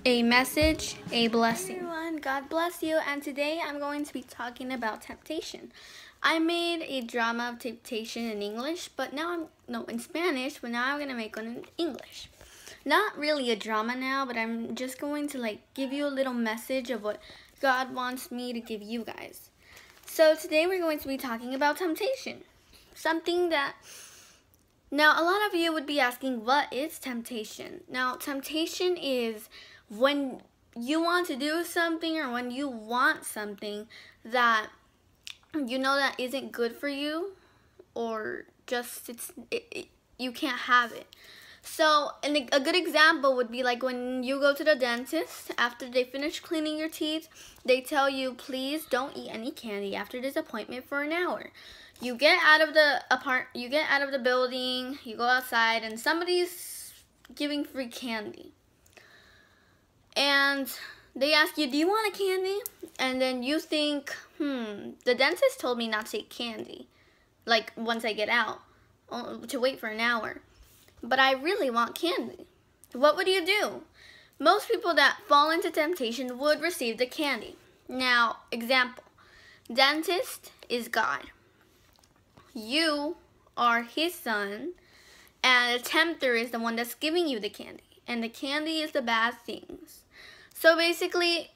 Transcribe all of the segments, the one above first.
A message, a blessing. Hey everyone, God bless you, and today I'm going to be talking about temptation. I made a drama of temptation in English, in Spanish, but now I'm going to make one in English. Not really a drama now, but I'm just going to give you a little message of what God wants me to give you guys. So today we're going to be talking about temptation. Now, a lot of you would be asking, what is temptation? Now, temptation is when you want to do something or when you want something that you know that isn't good for you, or just you can't have it. So, a good example would be like when you go to the dentist. After they finish cleaning your teeth, they tell you, please don't eat any candy after this appointment for an hour. You get out of the building, you go outside, and somebody's giving free candy. And they ask you, do you want a candy? And then you think, the dentist told me not to take candy, like once I get out, to wait for an hour. But I really want candy. What would you do? Most people that fall into temptation would receive the candy. Now, example, dentist is God. You are his son, and the tempter is the one that's giving you the candy. And the candy is the bad things. So basically,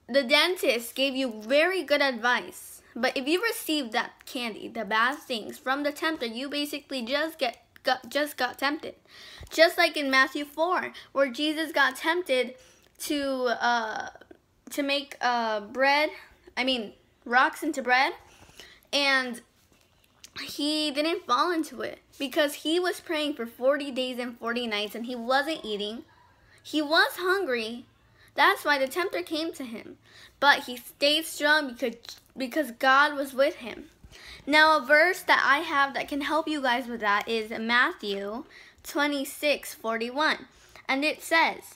the dentist gave you very good advice. But if you receive that candy, the bad things, from the tempter, you basically just got tempted. Just like in Matthew 4, where Jesus got tempted to make rocks into bread. And he didn't fall into it because he was praying for 40 days and 40 nights and he wasn't eating. He was hungry. That's why the tempter came to him. But he stayed strong because God was with him. Now, a verse that I have that can help you guys with that is Matthew 26:41. And it says,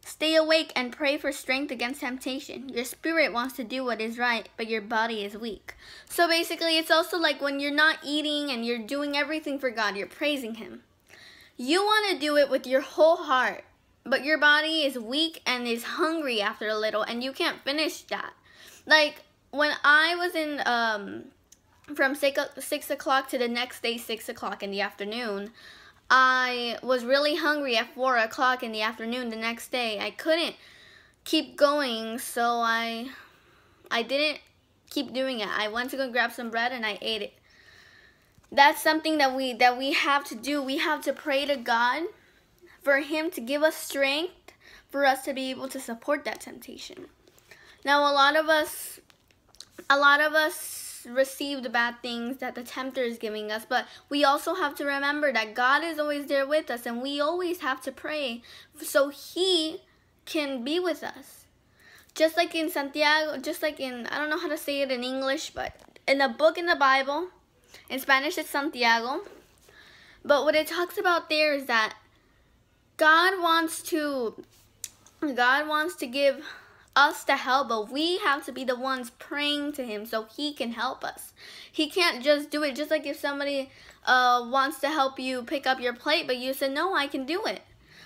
stay awake and pray for strength against temptation. Your spirit wants to do what is right, but your body is weak. So basically, it's also like when you're not eating and you're doing everything for God, you're praising him. You want to do it with your whole heart, but your body is weak and is hungry after a little, and you can't finish that. Like, when I was from 6 o'clock to the next day, 6 o'clock in the afternoon, I was really hungry at 4 o'clock in the afternoon the next day. I couldn't keep going, so I didn't keep doing it. I went to go grab some bread and I ate it. That's something that we have to do. We have to pray to God for him to give us strength for us to be able to support that temptation. Now, a lot of us receive the bad things that the tempter is giving us, but we also have to remember that God is always there with us, and we always have to pray so he can be with us. Just like in Santiago, I don't know how to say it in English, but in a book in the Bible, in Spanish it's Santiago, but what it talks about there is that God wants to give us to help, but we have to be the ones praying to him so he can help us. He can't just do it. Just like if somebody wants to help you pick up your plate, but you said, no, I can do it.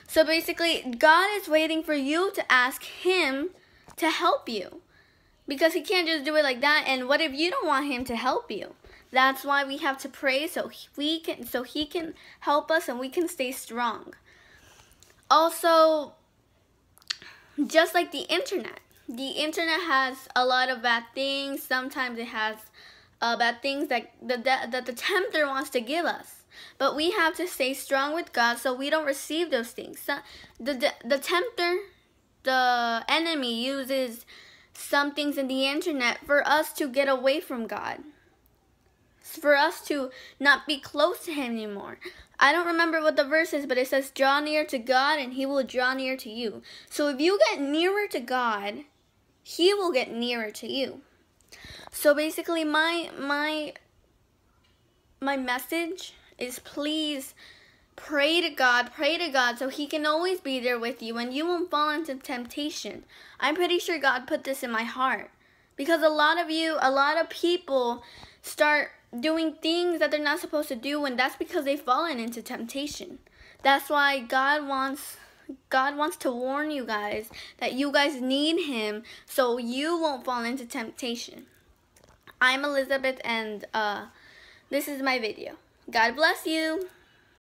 So basically, God is waiting for you to ask him to help you, because he can't just do it like that. And what if you don't want him to help you? That's why we have to pray so he can help us and we can stay strong. Also, just like the internet has a lot of bad things. Sometimes it has bad things that the tempter wants to give us. But we have to stay strong with God so we don't receive those things. So the tempter, the enemy, uses some things in the internet for us to get away from God, for us to not be close to him anymore. I don't remember what the verse is, but it says, draw near to God and he will draw near to you. So if you get nearer to God, he will get nearer to you. So basically, my message is, please pray to God so he can always be there with you and you won't fall into temptation. I'm pretty sure God put this in my heart, because a lot of people start doing things that they're not supposed to do, and that's because they've fallen into temptation. That's why God wants God wants to warn you guys that you guys need Him so you won't fall into temptation. I'm Elizabeth, and this is my video. God bless you.